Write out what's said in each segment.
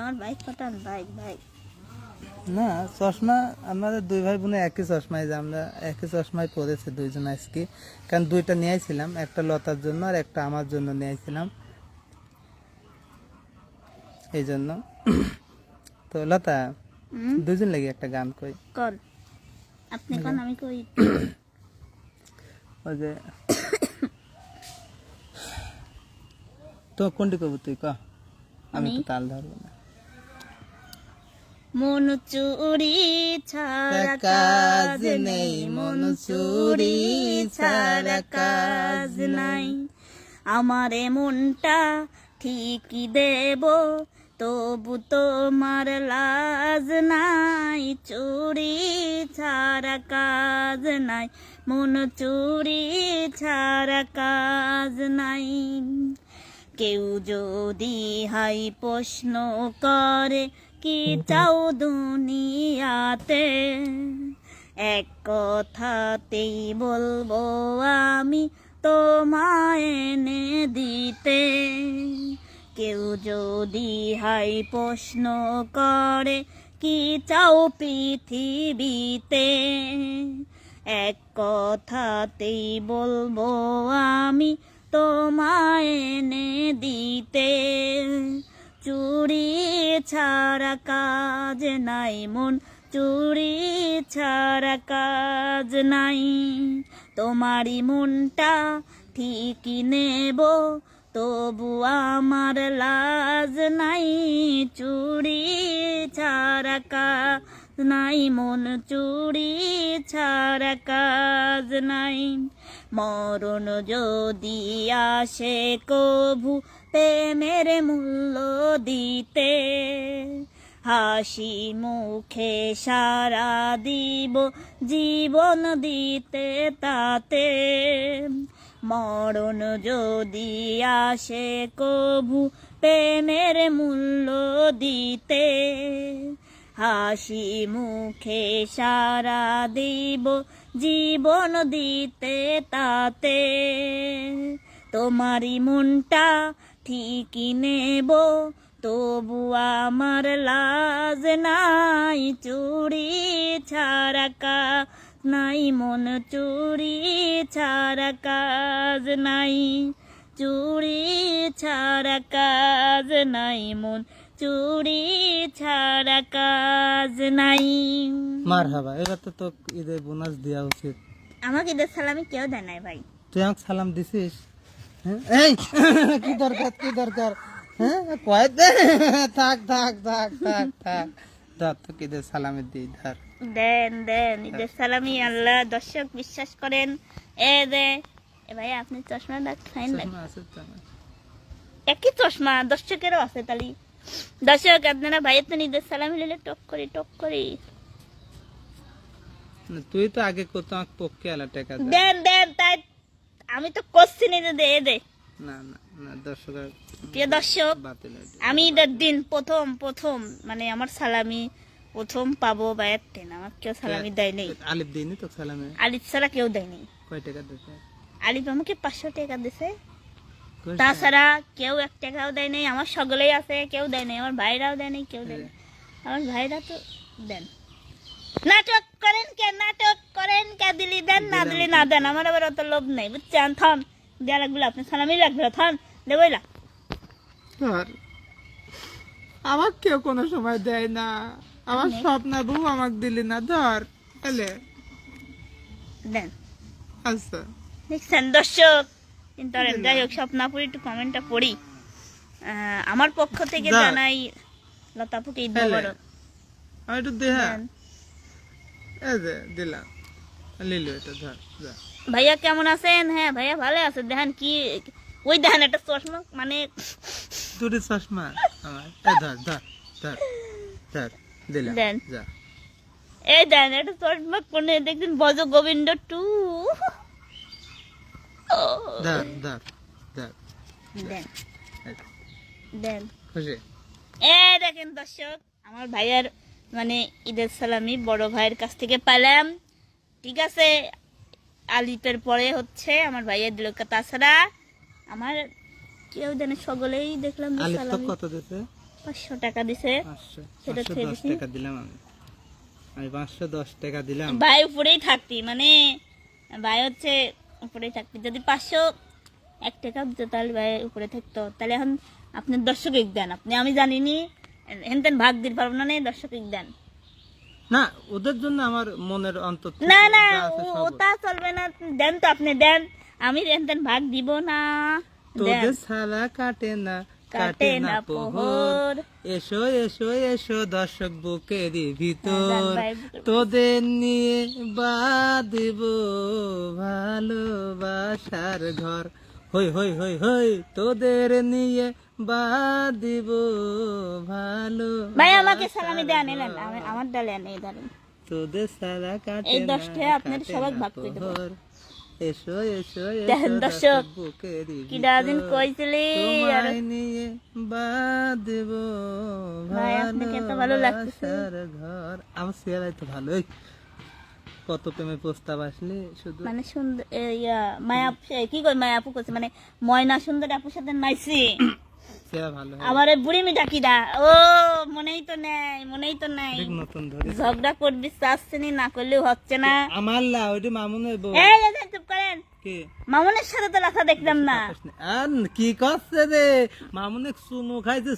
আমার বাইক পাঠান, bike bike না চশমা আমাদের দুই ভাই বোনে একই চশমায়, যে আমরা একই চশমায় পরেছি দুইজন আজকে, কারণ দুইটা নিয়েছিলাম, একটা লতার জন্য আর একটা আমার জন্য নিয়েছিলাম এই জন্য। তো লতা দুজন লাগি একটা গান কই, কর আপনি কোন আমি কই। ওই যে তো কোনটি কব তুই ক, আমি তো তাল ধরবো না। মন চুরি ছাড়া কাজ নেই, মন চুরি ছাড়া কাজ নাই, আমারে মনটা ঠিকই দেব তবু তোমার লাজ নাই, চুরি ছাড়া কাজ নাই, মন চুরি ছাড়া কাজ নাই। কেউ যদি হাই প্রশ্ন করে কি চাও দুনিয়াতে, এক কথাতেই বলবো আমি তোমায় এনে দিতে। কেউ যদি হাই প্রশ্ন করে কি চাও পৃথিবীতে, এক কথাতেই বলবো আমি তোমায় এনে দিতে। চুরি ছাড়া কাজ নাই, মন চুরি ছাড়া কাজ নাই, তোমারই মনটা ঠিকই নেব তবু আমার লাজ নাই, চুরি ছাড়া কাজ নাই, মন চুরি ছাড়া কাজ নাই। মরণ যদি আসে কভু প্রেমের মূল্য দিতে, হাসি মুখে সারা দিব জীবন দিতে তাতে। মরণ যদি আসে কভু প্রেমের মূল্য দিতে, হাসি মুখে সারা দিব জীবন দিতে তাতে। তোমারই মনটা ঠিকই নেব তবু আমার লাজ নাই, চুরি ছাড়া কাজ নাই, মন চুরি ছাড়া কাজ নাই, চুরি ছাড়া কাজ নাই, মন চুরি ছাড়া কাজ নাই। মারহাবা। এবার তো তোকে ঈদের বোনাস দেওয়া উচিত। আমাকে ঈদের সালামি কেউ দেয় নাই ভাই। তুই আমাকে সালাম দিছিস? হ্যাঁ এই কি দরকার, কি দরকার? হ্যাঁ কয় দে, থাক থাক থাক থাক থাক, ধর তোকে ঈদের সালামি দিই, ধর। দেন দেন ঈদের সালামি। আল্লাহ দর্শক বিশ্বাস করেন। এ দে এ ভাই আপনি চশমা খাইন না? চশমা আছে তো আমার। একই চশমা দর্শকেরও আছে তালি। দর্শক আপনারা ভাইয়ের তো ঈদের সালামি নিলে টক করি টক করি। তুই তো আগে কত আমাকে পক্ষে আলা টাকা দে। দেন দেন তাই আমি তো করছি নি যে দে দে। না না না দর্শকের প্রিয় দর্শক, বাতিল হয়ে যাবে। আমি ঈদের দিন প্রথম মানে আমার সালামি প্রথম পাবো ভাইয়ের টেন। আমার কেউ সালামি দেয় নেই। আলিফ দিইনি তো সালামে? আলিফ ছাড়া কেউ দেয়নি। কয় টাকা দিতে? আলিফ আমাকে 500 টাকা দিছে, তাছাড়া কেউ 1 টাকাও দেয় নাই। আমার সকলেই আছে, কেউ দেয় নাই। আমার ভাইরাও দেয় নাই, কেউ দেয় নাই। আমার ভাইরা তো দেন। নাটক করেন কে, নাটক করেন কে, দিলি দেন না দিলি না দেন, আমার আবার অত লোভ নাই বুঝছেন। থান দেয়া লাগবে, আপনি সালামি লাগবে, থান দেবইলা। ধর, আমার কেউ কোনো সময় দেয় না, আমার স্বপ্ন বউ আমাকে দিলি না, ধর এলে দেন। আচ্ছা দেখছেন দর্শক, কিন্তু যাই হোক স্বপ্নাপুর একটু কমেন্টটা পড়ি। আমার পক্ষ থেকে জানাই লতাপুকে ঈদ মোবারক। আমি একটু দেহা এই যে দিলাম, লিলো এটা ধর যা। ভাইয়া কেমন আছেন? হ্যাঁ ভাইয়া ভালো আছে। দেখেন কি ওই দেখেন একটা চশমা, মানে দুটি চশমা আমার, এই ধর ধর ধর ধর দিলাম দেন। যা। এই দেন একটা চশমা কোনে দেখছেন, বজ গোবিন্দ 2। ধর ধর ধর দেন দেন। খুশি? এই দেখেন দর্শক, আমার ভাইয়ার মানে ঈদের সালামি বড় ভাইয়ের কাছ থেকে পেলাম। ঠিক আছে, আলিফের পরে হচ্ছে আমার ভাইয়ের দিল। তাছাড়া আমার কেউ জানে সকলেই দেখলাম যে আলিফ তো সালামি। কত দিছে? 500 টাকা দিছে। 510 টাকা দিলাম আমি 510 টাকা দিলাম। ভাই উপরেই থাকতি, মানে ভাই হচ্ছে উপরেই থাকতি। যদি 501 টাকা দিত তাহলে ভাই উপরে থাকতো। তাহলে এখন আপনি দর্শক দেন, আপনি আমি জানিনি হেনতেন ভাগ দিতে পারবো না, দর্শক দেন। না, ওদের জন্য আমার মনের অন্তর থেকে না না যা আছে সব ওটা চলবে না, দেন তো আপনি দেন, আমি হেনতেন ভাগ দিব না। তোদের ছাড়া কাটে না পোহর, এসো এসো এসো দর্শক বুকেরই ভিতর, তোদের নিয়ে বাঁধব ভালোবাসার ঘর, হই হই হই হই তোদের নিয়ে বাঁধব ভালো। ভাই আমাকে সালামি দেন, এলেন আমার ডালে নেই ধরেন। তোদের ছাড়া কাটে এই না 10 টাকা আপনার সবাই ভাগ করে দেবো। পোহর, এসো এসো দেখেন এসো দর্শক, দর্শক বুকেরই কি দাদিন ভিতর, কইছিলি আর তোমায় নিয়ে বাঁধব ভাই আপনাকে এত ভালো লাগতেছে। ভালোবাসার ঘর। আমার সিয়ারাই তো ভালোই, কত প্রেমের প্রস্তাব আসলে শুধু মানে সুন্দর মায়া কি কই মায়া আপু করছে, মানে ময়না সুন্দর আপুর সাথে নাইছি। সিয়ারা ভালো হয়। আবার ওই বুড়ি মিটা কিডা, ও মনেই তো নাই ঠিক নতুন ধরে ঝগড়া করবি চাচ্ছেনি, না করলেও হচ্ছে না। আমার লা ওইটা মামুনের বউ। এই যে চুপ করেন, কে মামুনের সাথে তো লাথা দেখলাম না। আর কি করছে রে, মামুনে চুমু খাইছে,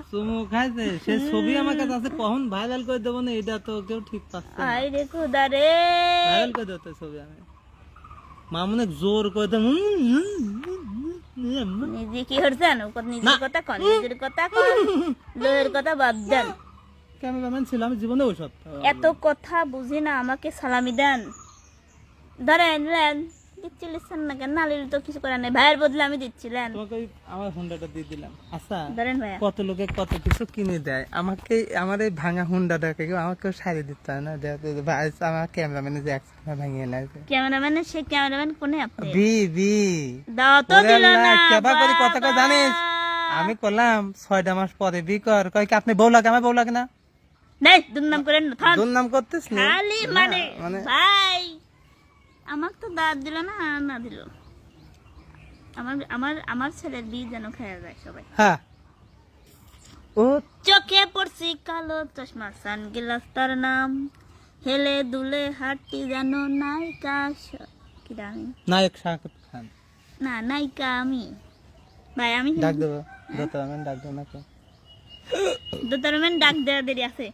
চুমু খাইছে, সে ছবি আমার কাছে আছে, কখন ভাইরাল করে দেবো না, এটা তো কেউ ঠিক পাচ্ছে না। আই রে খুদা রে, ভাইরাল করে দেবো তো ছবি আমি, মামুনে জোর করে দেবো। নিজে কি হচ্ছেন নিজের কথা কন, নিজের কথা কন, লোহের কথা বাদ দেন। ক্যামেরাম্যান ছিল আমি জীবনে ওসব এত কথা বুঝি না, আমাকে সালামি দেন। ধরেন দিচ্ছিলেন না কেন, নালিল তো কিছু করার নেই, ভাইয়ের বদলে আমি দিচ্ছিলেন। তোমাকে ওই আমার হুন্ডাটা দিয়ে দিলাম। আচ্ছা, ধরেন ভাইয়া, কত লোকে কত কিছু কিনে দেয়, আমাকে আমার এই ভাঙা হুন্ডাটাকে আমাকে সারিয়ে দিতে হয় না? ভাই আমার ক্যামেরাম্যানে যে একসাথে ভাঙিয়ে লাগবে। ক্যামেরাম্যানের সেই ক্যামেরাম্যান কোনে আপনি? বি বি দাও তো দিল না। কেবা করি কত করে জানিস? আমি করলাম 6টা মাস পরে বি কর, কয় কি আপনি বউ লাগে? আমার বউ লাগে না, নাই দুর্নাম করেন না, থাম। দুর্নাম করতেছ না খালি মানে ভাই আমাকে তো দাঁত দিল না, না দিল। আমার আমার আমার ছেলের বিয়ে যেন খেয়ে যায় সবাই। হ্যাঁ, ও চোখে পড়ছি কালো চশমা, সানগ্লাস তার নাম, হেলে দুলে হাঁটি যেন নায়িকা। কি আমি নায়ক শাকিব খান। না নায়িকা আমি, ভাই আমি ডাক দেবো দোতারামেন, ডাক দেবো নাকি? দোতারমেন ডাক দেওয়া দেরি আছে,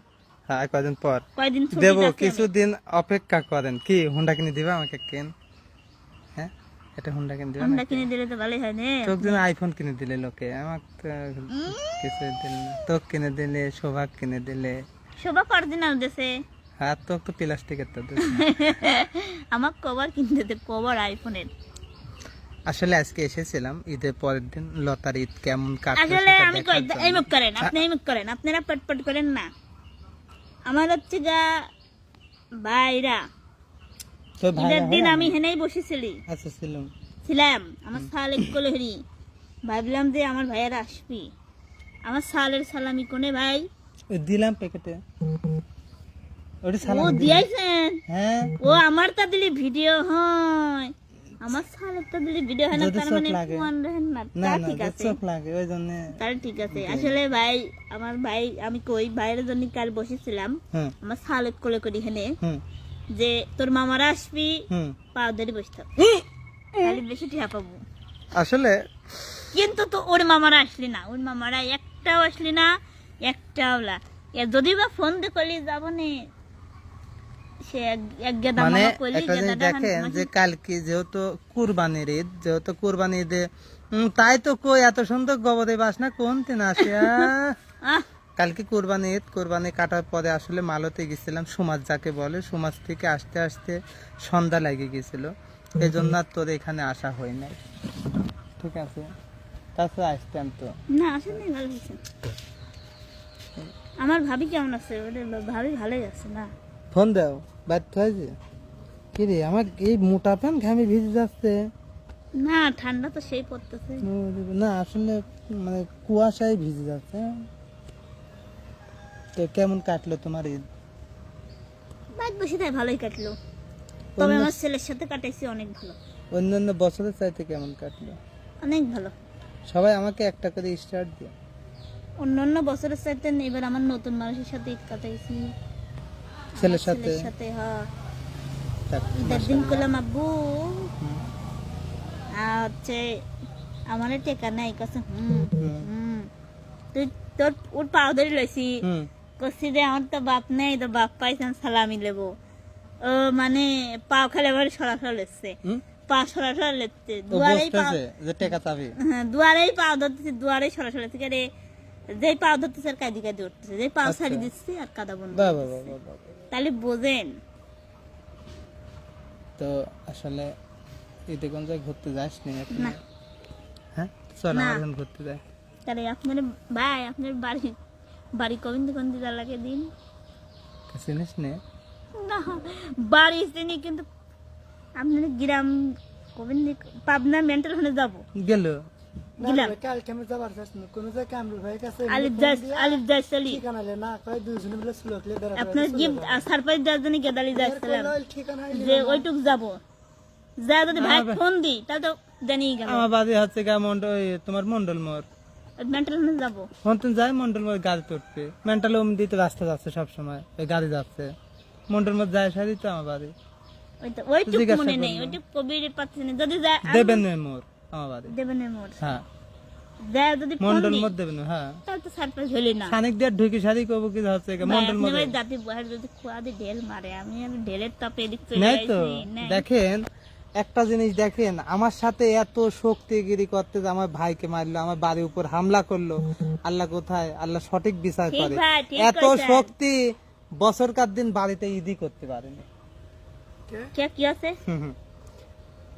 হ্যাঁ, কয়দিন পর কয়দিন ছুটি দেবো, আছে। কিছুদিন অপেক্ষা করেন। কি হুন্ডা কিনে দিবা আমাকে? কেন হ্যাঁ, এটা হুন্ডা কিনে দিবা? আমরা কিনে দিলে তো ভালোই হয় না। তোকে দিন আইফোন কিনে দিলে লোকে, আমাকে তো কিছু দিল না। তোকে কিনে দিলে, সৌভাগ কিনে দিলে, সবাই অরিজিনাল দেশে। আর তোকে তো প্লাস্টিকের তো দিল। আমার কভার কিনতে দে, কভার আইফোনের। আসলে আজকে এসেছিলাম ঈদের পরের দিন, লতার ঈদ কেমন কাটলো আসলে সেটা আমি কই দেখার এই জন্য। মুখ করেন, আপনি এই মুখ করেন, আপনারা পটপট করেন না। আমার হচ্ছে গা ভাইরা, তোর ভাইরা ঈদের দিন হয় আমি না? হেনেই বসেছিলি আচ্ছা ছিলাম। আমার সালেক কলহরি, ভাবলাম যে আমার ভাইয়ারা আসবি, আমার সালের সালামি কোনে ভাই? ওই দিলাম প্যাকেটে, ওটা ও সালাম দিলাম। দিয়াইছেন? হ্যাঁ, ও আমার তা দিলি ভিডিও হয়, আমার সালের তা দিলি ভিডিও হয় না, যদি তার চোখ মানে লাগে। ফোন রাখেন না, না তা না, ঠিক যে আছে, চোখ লাগে ওই জন্য। তাহলে ঠিক আছে। আসলে ভাই আমার ভাই, আমি কই ভাইয়ের জন্য কাল বসেছিলাম, হুম আমার সালেক কোলে করি হেনে হুম যে তোর মামারা আসবি, হুম। পাও ধরে বসে থাক, খালি বেশি টিয়া পাবো। আসলে কিন্তু তো ওর মামারা আসলি না, ওর মামারা একটাও আসলি না, একটাও না। যদি বা ফোন দিয়ে করলি যাবো নে, সে এক গেদা মানে মামা করলি, একটা জিনিস গেদাটা দেখেন যে কালকে যেহেতু কুরবানির ঈদ, যেহেতু কুরবানি ঈদে তাই তো কই এত সুন্দর গবাদি বাসনা কোনতে না আসে। কালকে কুরবানি ঈদ, কুরবানি কাটার পরে আসলে মালতে গেছিলাম, সমাজ যাকে বলে, সমাজ থেকে আসতে আসতে সন্ধ্যা লেগে গেছিল, এই জন্য আর তোর এখানে আসা হয় নাই। ঠিক আছে, তাছাড়া আসতাম তো। না আসেন নাই, ভালো হয়েছে। আমার ভাবি কেমন আছে? ভাবি ভালোই আছে না? ফোন দাও, বাধ্য হয়েছে কি রে? আমার এই মোটা প্যান্ট ঘামে ভিজে যাচ্ছে। না ঠান্ডা তো সেই পড়তেছে। না আসলে মানে কুয়াশায় ভিজে যাচ্ছে। তো কেমন কাটলো তোমার ঈদ? বাইক বসে তাই ভালোই কাটলো, তবে আমার ছেলের সাথে কাটাইছি অনেক ভালো। অন্যান্য বছরের চাইতে কেমন কাটলো? অনেক ভালো। সবাই আমাকে একটা করে স্টার দিও। অন্যান্য বছরের চাইতে এবার আমার নতুন মানুষের সাথে ঈদ কাটাইছি, ছেলের আমার সাথে? ছেলের সাথে। হ্যাঁ, যাক, ঈদের দিন মাশাআল্লাহ। করলাম আব্বু হুম, হচ্ছে আমার টেকা নাই কাছে হুম, তুই তোর ওর পাও ধরে লইছি, হুম, কছি যে আমার তো বাপ নেই, তো বাপ পাইছেন সালামি লেবো। ও মানে পাও খালে আমার সরাসরি লেগছে, হুম। পা সরাসরি লেগছে, ও দুয়ারেই পা, বুঝতেছে যে টেকা চাবি। হ্যাঁ দুয়ারেই পাও ধরতেছে, দুয়ারেই সরাসরি থেকে রে, যেই পাও ধরতেছে আর কাঁদি কাঁদি উঠতেছে, যেই পাও আচ্ছা। ছাড়ি দিচ্ছি আর কাদা বন্ধ বাহ, বাহ, করতেছে। বাহ, বাহ, বাহ। তাহলে বোঝেন। তো আসলে ঈদে কোন জায়গায় ঘুরতে যাস নি এখন? না। হ্যাঁ, চল না। আমরা এখন ঘুরতে যাই। তাহলে আপনার ভাই, আপনার বাড়ি বাড়ি কবিন দোকান দিতে লাগে দিন চিনিস নে? না, বাড়ি চিনি কিন্তু আপনার গ্রাম কবিন পাবনা মেন্টাল হলে যাবো গেল। গেলাম কালকে আমি যাবার চাচ্ছি না, কোনো জায়গায় কামরুল ভাইয়ের কাছে আলিফ যাই চলি ঠিকানা লে না কয় দুজনে মিলে সুলকলে বেড়াতে আপনার গিফট সারপ্রাইজ দেওয়ার জন্য গেদালি যাচ্ছিলাম ঠিকানা যে ওইটুক যাবো, যা যদি ভাই ফোন দিই তাহলে তো জানিয়ে গেল আমার বাড়ি হচ্ছে গা তোমার মন্ডল মোড়। মেন্টাল হলে যাবো। ফোন তো যাই মন্ডল মোড় গাড়ি তুলতে, মেন্টাল ওম দিতে রাস্তা যাচ্ছে সবসময়, ওই গাড়ি যাচ্ছে মন্ডল মোড় যায় সারি তো আমার বাড়ি। ওইটুক জিজ্ঞাসা মনে নেই, করলাম। ওইটুক কবির পাচ্ছি না, যদি যায় দেবেন মোড় আমার বাড়ি। দেবেন মোর হ্যাঁ, যা যদি ফোন মন্ডল দিই মোড় দেবেন। হ্যাঁ, তাহলে তো সারপ্রাইজ হইলে না। খানিক দিয়ে ঢুকি সারি কবো কি হচ্ছে গা মন্ডল মোড়ে। ভাই জাতি বহার যদি খোয়া দিয়ে ঢেল মারে, আমি আর ঢেলের তাপে এদিক চলে নাই তো যাইছি, নাই। দেখেন একটা জিনিস দেখেন, আমার সাথে এত শক্তিগিরি করতে যে আমার ভাইকে মারলো, আমার বাড়ির উপর হামলা করলো, আল্লাহ কোথায়? আল্লাহ সঠিক বিচার ঠিক করে। ভাই, ঠিক এত কইছেন। শক্তি বছরকার দিন বাড়িতে ঈদই করতে পারেনি কে কি আছে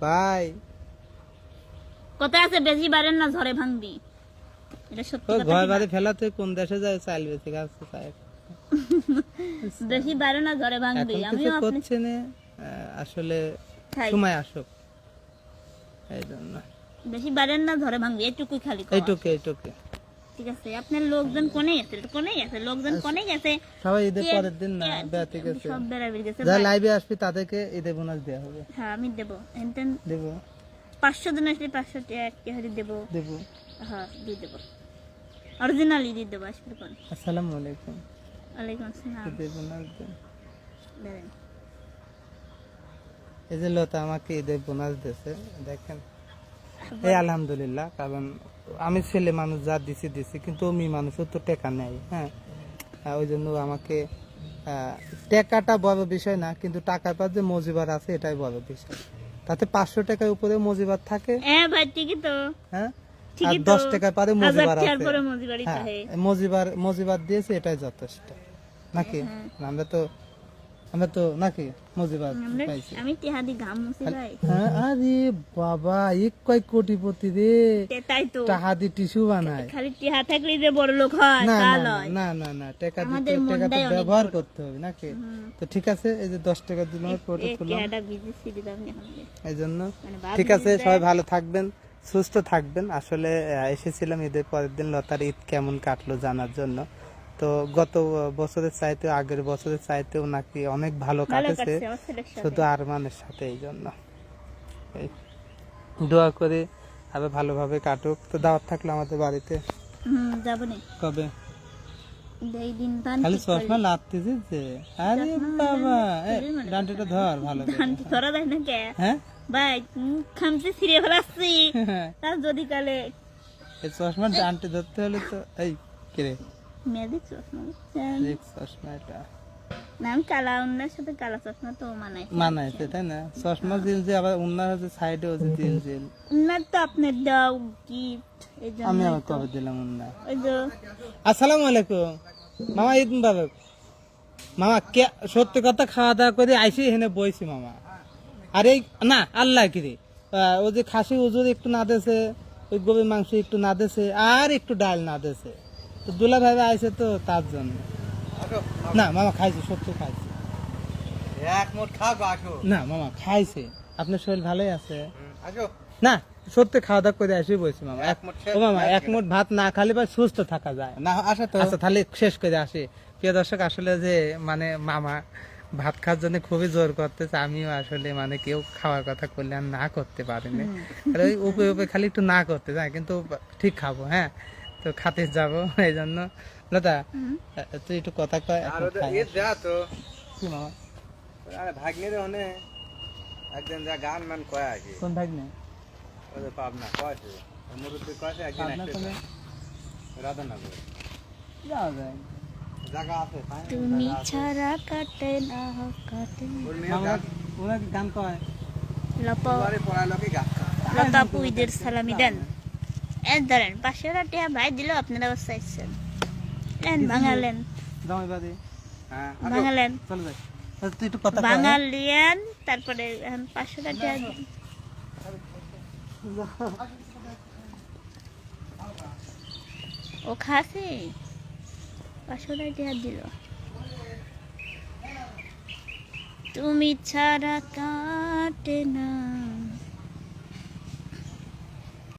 ভাই। কথা আছে, বেশি বাড়েন না ঝড়ে ভাঙবি, এটা সত্যি ওই কথা। ঘর কি না? বাড়ি ফেলা তুই কোন দেশে যায়? চাইল বেঁচে গেছে চাই। বেশি বাড়ে না ঝড়ে ভাঙবি, এখন কিছু আমিও আপনি করছে না, আসলে খাই। সময় আসুক এই জন্য। বেশি বাড়েন না ঝড়ে ভাঙবি, এটুকুই খালি কওয়া। এইটুকে এইটুকে ঠিক আছে, আপনার লোকজন কোনেই আছে, কোনেই আছে, লোকজন কোনেই গেছে, সবাই ঈদের পরের দিন না বেড়াতে গেছে, সব বেড়াবি গেছে। যারা ভাই, লাইভে আসবি তাদেরকে ঈদে বোনাস দেওয়া হবে। হ্যাঁ আমি দেবো, এনতেন দেবো 500 জন আসলে 500 টাকা দেবো। দেবো। হ্যাঁ দিয়ে দেবো, অরিজিনালি দিয়ে দেবো, আসবে কোন। আসসালামু আলাইকুম। ওয়ালাইকুম আসসালাম। ঈদে বোনাস দেন। দেন। এই যে লতা আমাকে ঈদের বোনাস দিয়েছে দেখেন, এই আলহামদুলিল্লাহ। কারণ আমি ছেলে মানুষ যা দিছি দিছি, কিন্তু মেয়ে মানুষও তো টাকা নেয়। হ্যাঁ, ওই জন্য আমাকে টাকাটা বড় বিষয় না, কিন্তু টাকার পর যে মজিবার আছে এটাই বড় বিষয়। তাতে 500 টাকার উপরে মজিবার থাকে। হ্যাঁ ভাই ঠিকই তো, হ্যাঁ, আর ঠিকই তো। 10 টাকার পরে মজিবার 1000 টাকার আছে। পরে মজিবাড়ি হ্যাঁ, চাহে। মজিবার দিয়েছে এটাই যথেষ্ট নাকি? আমরা তো নাকি মজিবার পাইছি। আমি টেহাদি ঘাম মুছি ভাই, হ্যাঁ, আরে বাবা এক কয় কোটিপতি রে, তাই তো। টাহাদি টিস্যু বানায়। খালি টেহা থাকলে যে বড় লোক হয় না তা না লয়। না না না, টাকা আমাদের দিতে টাকা তো মনটাই অনেক ব্যবহার বড়। করতে হবে নাকি? তো ঠিক আছে, এই যে 10 টাকা দিলাম ফটো এই তুললাম টেহাটা বিজি ছিল আমি এখন। এই জন্য। মানে ভাব ঠিক আছে, দিতে সবাই ভালো থাকবেন, সুস্থ থাকবেন। আসলে এসেছিলাম ঈদের পরের দিন লতার ঈদ কেমন কাটলো জানার জন্য। তো গত বছরের চাইতে আগের বছরের চাইতেও নাকি অনেক ভালো ভালো কাটেছে, কাটছে আমার ছেলের সাথে। শুধু আরমানের সাথে। এই জন্য এই দোয়া করে আরো ভালোভাবে কাটুক। তো দাওয়াত থাকলো আমাদের বাড়িতে যাবো না কবে? এই দিন ধান খালি ঠিক চশমা লাগতেছে যে, আরে বাবা ডান্টিটা ধর ভালো করে। ধান ধরা যায় না কে হ্যাঁ ভাই, খামচে ছিঁড়ে ফেলাচ্ছি, তার যদি কালে এই চশমা ডান্টি ধরতে হলে তো এই কিরে মেয়েদের চশমা বুঝছেন? দেখ চশমা এটা না আমি কালা অন্যের সাথে কালা চশমা তো মানাই মানাইছে তাই না? চশমা জিল যে আবার উন্নার হচ্ছে সাইডে হচ্ছে জিল জিল। না তো আপনার দাও গিফট, এই জন্য আমি আবার কবে দিলাম উন্না? ওই যে আসসালামু আলাইকুম মামা, ঈদ মুবারক মামা। কে সত্যি কথা, খাওয়া দাওয়া করে আইসি এখানে বইছি মামা। আরে না আল্লাহ কিরে, ওই যে খাসি উজুর একটু না দেছে, ওই গরুর মাংস একটু না দেছে, আর একটু ডাল না দেছে। তো দুলা ভাই আইছে তো তার জন্য। না মামা খাইছে, সত্যি খাইছে। না মামা খাইছে। আপনার শরীর ভালোই আছে? না সত্যি খাওয়া দাওয়া করে আসি বলছি মামা। ও মামা এক মুঠ ভাত না খালি বা সুস্থ থাকা যায় না। আচ্ছা তাহলে শেষ করে আসি। প্রিয় দর্শক, আসলে যে মানে মামা ভাত খাওয়ার জন্য খুবই জোর করতেছে। আমিও আসলে মানে কেউ খাওয়ার কথা করলে আর না করতে পারিনি, ওই উপে উপে খালি একটু না করতে যায়, কিন্তু ঠিক খাবো। হ্যাঁ, তো খাতে যাব এই জন্য। লতা হুম। তুই একটু কথা কয় আর এখন ওদের খাই। ঈদ যা তো কি মামা আরে ভাগ্নের ওনে একদিন যা গান মান কয় আর কি কোন ভাগ নেই ওদের পাবনা কয়ছে মুরব্বী কয়ছে একদিন আপনার একটা কোনে রাধানগর যাওয়া যায় জায়গা আছে তাই না? তুমি জায়গা আছে। ছাড়া কাটে না কাটে না। ওর মেয়ে মামা গান ওরা কি গান কয় লপা বাড়ি পড়ালোকে গান লতা পুইদের সালামি দেন এন ধরেন 500 টাকা ভাই দিল আপনারা আবার চাইছেন এন ভাঙালেন জামাই বাদে হ্যাঁ ভাঙালেন চলে যাই তুই একটু কথা কয় বাঙালিয়ান তারপরে এখন 500 টাকা ও খাসি 500 টাকা দিল তুমি ছাড়া কাটে না